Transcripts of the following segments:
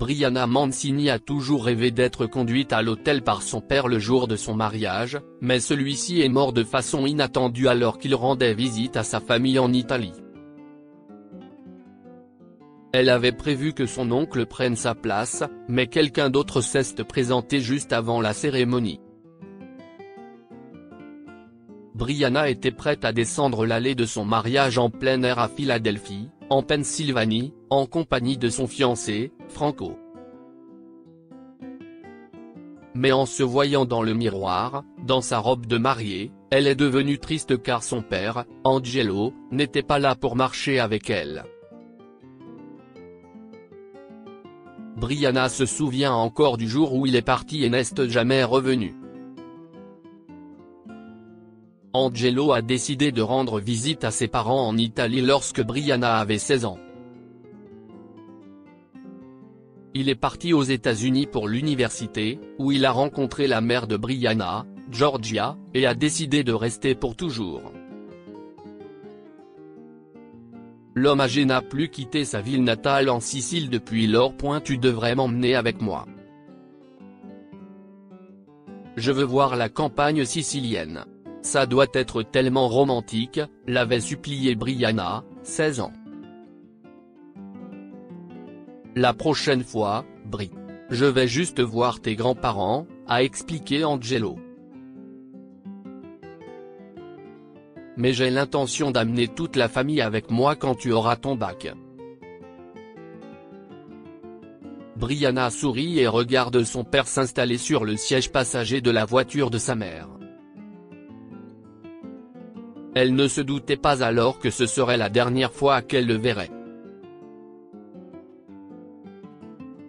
Brianna Mancini a toujours rêvé d'être conduite à l'hôtel par son père le jour de son mariage, mais celui-ci est mort de façon inattendue alors qu'il rendait visite à sa famille en Italie. Elle avait prévu que son oncle prenne sa place, mais quelqu'un d'autre s'est présenté juste avant la cérémonie. Brianna était prête à descendre l'allée de son mariage en plein air à Philadelphie, en Pennsylvanie, en compagnie de son fiancé, Franco. Mais en se voyant dans le miroir, dans sa robe de mariée, elle est devenue triste car son père, Angelo, n'était pas là pour marcher avec elle. Brianna se souvient encore du jour où il est parti et n'est jamais revenu. Angelo a décidé de rendre visite à ses parents en Italie lorsque Brianna avait 16 ans. Il est parti aux États-Unis pour l'université, où il a rencontré la mère de Brianna, Georgia, et a décidé de rester pour toujours. L'homme âgé n'a plus quitté sa ville natale en Sicile depuis lors. Tu devrais m'emmener avec moi. Je veux voir la campagne sicilienne. Ça doit être tellement romantique, l'avait supplié Brianna, 16 ans. La prochaine fois, Bri. Je vais juste voir tes grands-parents, a expliqué Angelo. Mais j'ai l'intention d'amener toute la famille avec moi quand tu auras ton bac. Brianna sourit et regarde son père s'installer sur le siège passager de la voiture de sa mère. Elle ne se doutait pas alors que ce serait la dernière fois qu'elle le verrait.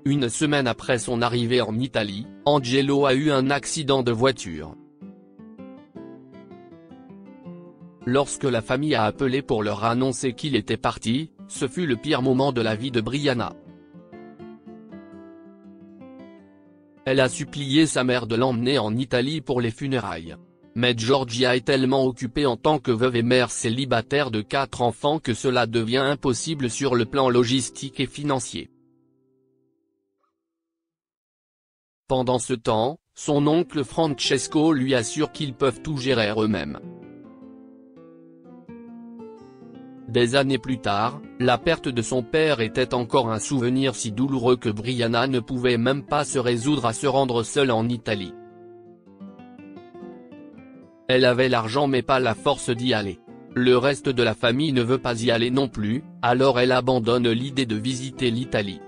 Une semaine après son arrivée en Italie, Angelo a eu un accident de voiture. Lorsque la famille a appelé pour leur annoncer qu'il était parti, ce fut le pire moment de la vie de Brianna. Elle a supplié sa mère de l'emmener en Italie pour les funérailles. Mais Georgia est tellement occupée en tant que veuve et mère célibataire de 4 enfants que cela devient impossible sur le plan logistique et financier. Pendant ce temps, son oncle Francesco lui assure qu'ils peuvent tout gérer eux-mêmes. Des années plus tard, la perte de son père était encore un souvenir si douloureux que Brianna ne pouvait même pas se résoudre à se rendre seule en Italie. Elle avait l'argent mais pas la force d'y aller. Le reste de la famille ne veut pas y aller non plus, alors elle abandonne l'idée de visiter l'Italie.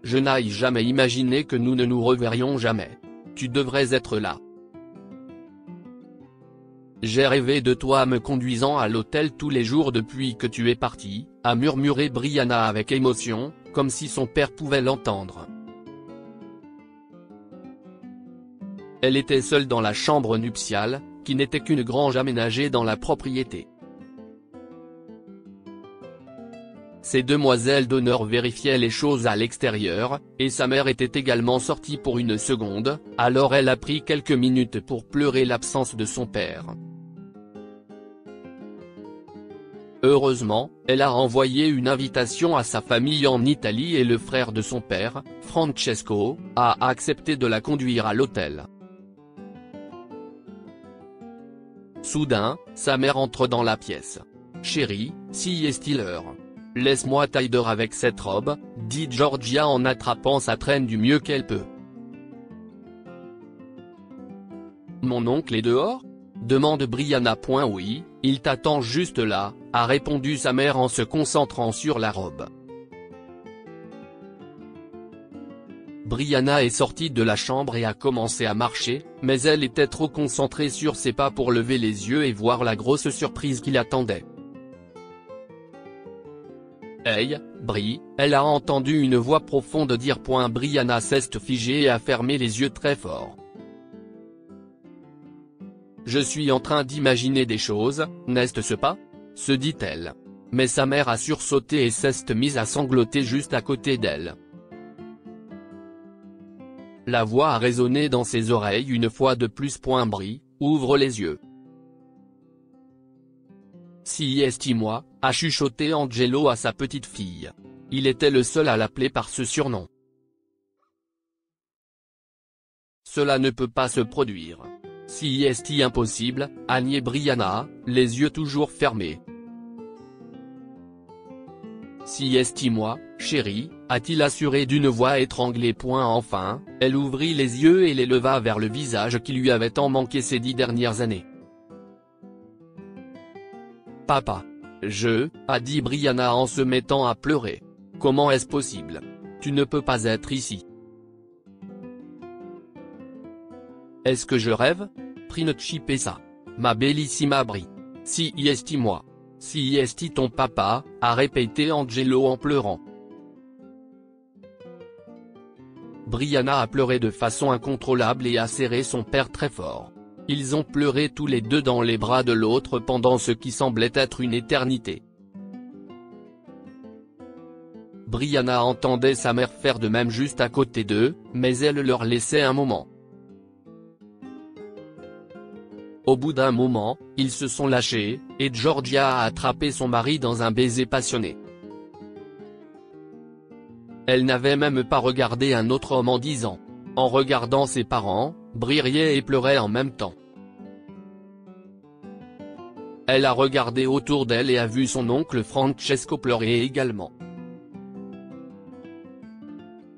Je n'ai jamais imaginé que nous ne nous reverrions jamais. Tu devrais être là. J'ai rêvé de toi me conduisant à l'hôtel tous les jours depuis que tu es parti, a murmuré Brianna avec émotion, comme si son père pouvait l'entendre. Elle était seule dans la chambre nuptiale, qui n'était qu'une grange aménagée dans la propriété. Ces demoiselles d'honneur vérifiaient les choses à l'extérieur, et sa mère était également sortie pour une seconde, alors elle a pris quelques minutes pour pleurer l'absence de son père. Heureusement, elle a envoyé une invitation à sa famille en Italie et le frère de son père, Francesco, a accepté de la conduire à l'hôtel. Soudain, sa mère entre dans la pièce. « Chérie, si est-il l'heure. Laisse-moi t'aider avec cette robe, » dit Georgia en attrapant sa traîne du mieux qu'elle peut. « Mon oncle est dehors ?» demande Brianna. « Oui, il t'attend juste là », a répondu sa mère en se concentrant sur la robe. Brianna est sortie de la chambre et a commencé à marcher, mais elle était trop concentrée sur ses pas pour lever les yeux et voir la grosse surprise qui l'attendait. « Hey, Bri !» elle a entendu une voix profonde dire. Brianna s'est figée et a fermé les yeux très fort. « Je suis en train d'imaginer des choses, n'est-ce pas ?» se dit-elle. Mais sa mère a sursauté et s'est mise à sangloter juste à côté d'elle. La voix a résonné dans ses oreilles une fois de plus. Bri, ouvre les yeux. Si est-moi, a chuchoté Angelo à sa petite fille. il était le seul à l'appeler par ce surnom. Cela ne peut pas se produire. Si est impossible, a nié Brianna, les yeux toujours fermés. Si est moi, chérie, a-t-il assuré d'une voix étranglée. Enfin, elle ouvrit les yeux et les leva vers le visage qui lui avait tant manqué ces 10 dernières années. Papa. A dit Brianna en se mettant à pleurer. Comment est-ce possible? Tu ne peux pas être ici. Est-ce que je rêve? Principessa. Ma bellissima Bri. Si est moi. Si est ton papa, a répété Angelo en pleurant. Brianna a pleuré de façon incontrôlable et a serré son père très fort. Ils ont pleuré tous les deux dans les bras de l'autre pendant ce qui semblait être une éternité. Brianna entendait sa mère faire de même juste à côté d'eux, mais elle leur laissait un moment. Au bout d'un moment, ils se sont lâchés, et Georgia a attrapé son mari dans un baiser passionné. Elle n'avait même pas regardé un autre homme en 10 ans. En regardant ses parents, Bri riait et pleurait en même temps. Elle a regardé autour d'elle et a vu son oncle Francesco pleurer également.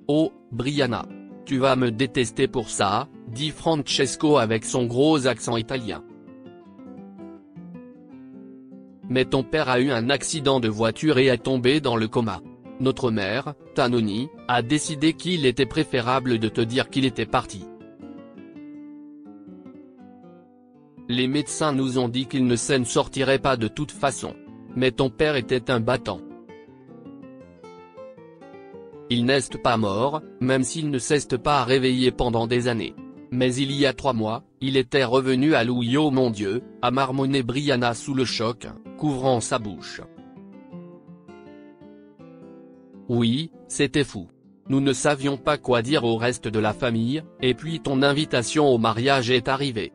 Oh, Brianna. Tu vas me détester pour ça, dit Francesco avec son gros accent italien. Mais ton père a eu un accident de voiture et est tombé dans le coma. Notre mère, Tanoni, a décidé qu'il était préférable de te dire qu'il était parti. Les médecins nous ont dit qu'il ne s'en sortirait pas de toute façon. Mais ton père était un battant. Il n'est pas mort, même s'il ne s'est pas réveillé pendant des années. Mais il y a 3 mois, il était revenu à Louis. Oh mon Dieu, a marmonné Brianna sous le choc, couvrant sa bouche. Oui, c'était fou. Nous ne savions pas quoi dire au reste de la famille, et puis ton invitation au mariage est arrivée.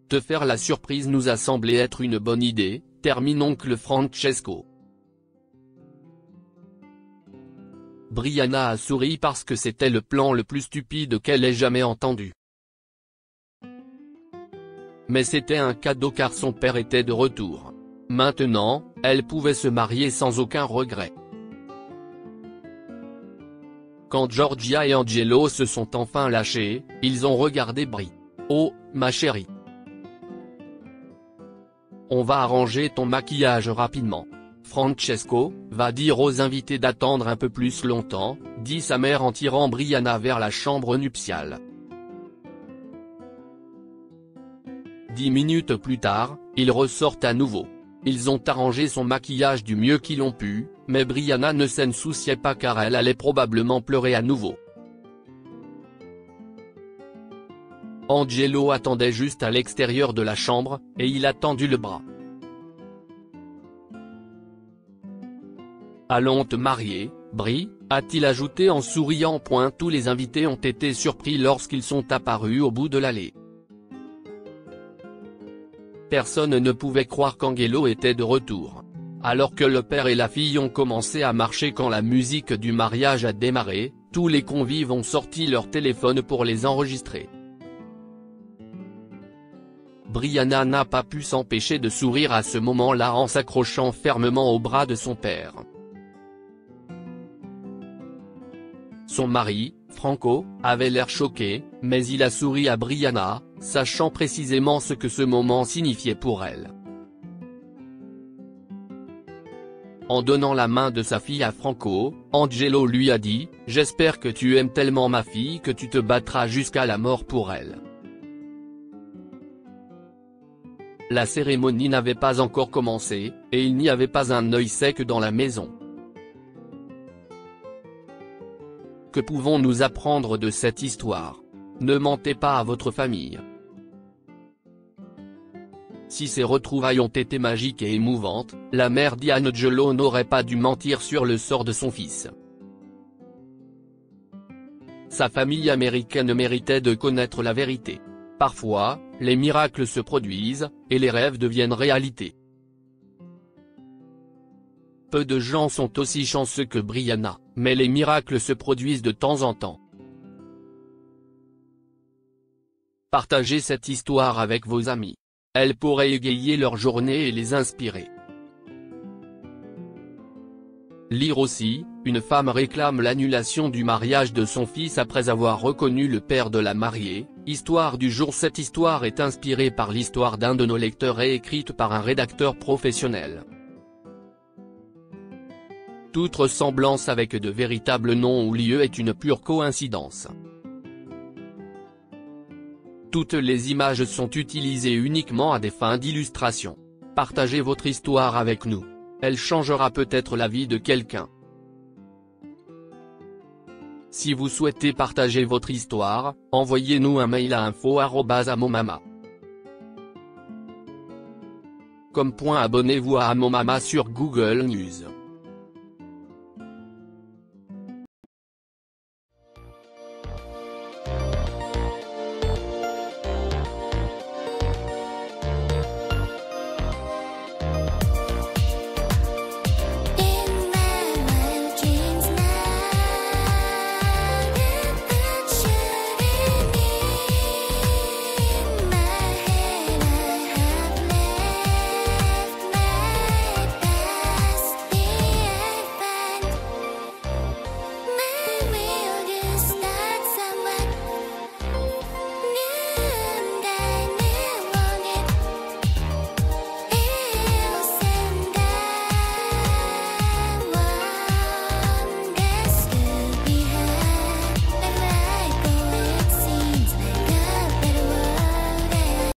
Te faire la surprise nous a semblé être une bonne idée, termine oncle Francesco. Brianna a souri parce que c'était le plan le plus stupide qu'elle ait jamais entendu. Mais c'était un cadeau car son père était de retour. Maintenant, elle pouvait se marier sans aucun regret. Quand Georgia et Angelo se sont enfin lâchés, ils ont regardé Bri. Oh, ma chérie. On va arranger ton maquillage rapidement. Francesco, va dire aux invités d'attendre un peu plus longtemps, dit sa mère en tirant Brianna vers la chambre nuptiale. 10 minutes plus tard, ils ressortent à nouveau. Ils ont arrangé son maquillage du mieux qu'ils ont pu, mais Brianna ne s'en souciait pas car elle allait probablement pleurer à nouveau. Angelo attendait juste à l'extérieur de la chambre, et il a tendu le bras. Allons te marier, Bri, a-t-il ajouté en souriant. Tous les invités ont été surpris lorsqu'ils sont apparus au bout de l'allée. Personne ne pouvait croire qu'Angelo était de retour. Alors que le père et la fille ont commencé à marcher quand la musique du mariage a démarré, tous les convives ont sorti leur téléphone pour les enregistrer. Brianna n'a pas pu s'empêcher de sourire à ce moment-là en s'accrochant fermement au bras de son père. Son mari, Franco, avait l'air choqué, mais il a souri à Brianna, sachant précisément ce que ce moment signifiait pour elle. En donnant la main de sa fille à Franco, Angelo lui a dit « J'espère que tu aimes tellement ma fille que tu te battras jusqu'à la mort pour elle ». La cérémonie n'avait pas encore commencé, et il n'y avait pas un œil sec dans la maison. Que pouvons-nous apprendre de cette histoire? Ne mentez pas à votre famille. Si ces retrouvailles ont été magiques et émouvantes, la mère d'Angelo n'aurait pas dû mentir sur le sort de son fils. Sa famille américaine méritait de connaître la vérité. Parfois, les miracles se produisent, et les rêves deviennent réalité. peu de gens sont aussi chanceux que Brianna, mais les miracles se produisent de temps en temps. Partagez cette histoire avec vos amis. Elle pourrait égayer leur journée et les inspirer. Lire aussi, une femme réclame l'annulation du mariage de son fils après avoir reconnu le père de la mariée. Histoire du jour. Cette histoire est inspirée par l'histoire d'un de nos lecteurs et écrite par un rédacteur professionnel. Toute ressemblance avec de véritables noms ou lieux est une pure coïncidence. Toutes les images sont utilisées uniquement à des fins d'illustration. Partagez votre histoire avec nous. Elle changera peut-être la vie de quelqu'un. Si vous souhaitez partager votre histoire, envoyez-nous un mail à info@amomama.com. Abonnez-vous à Amomama sur Google News.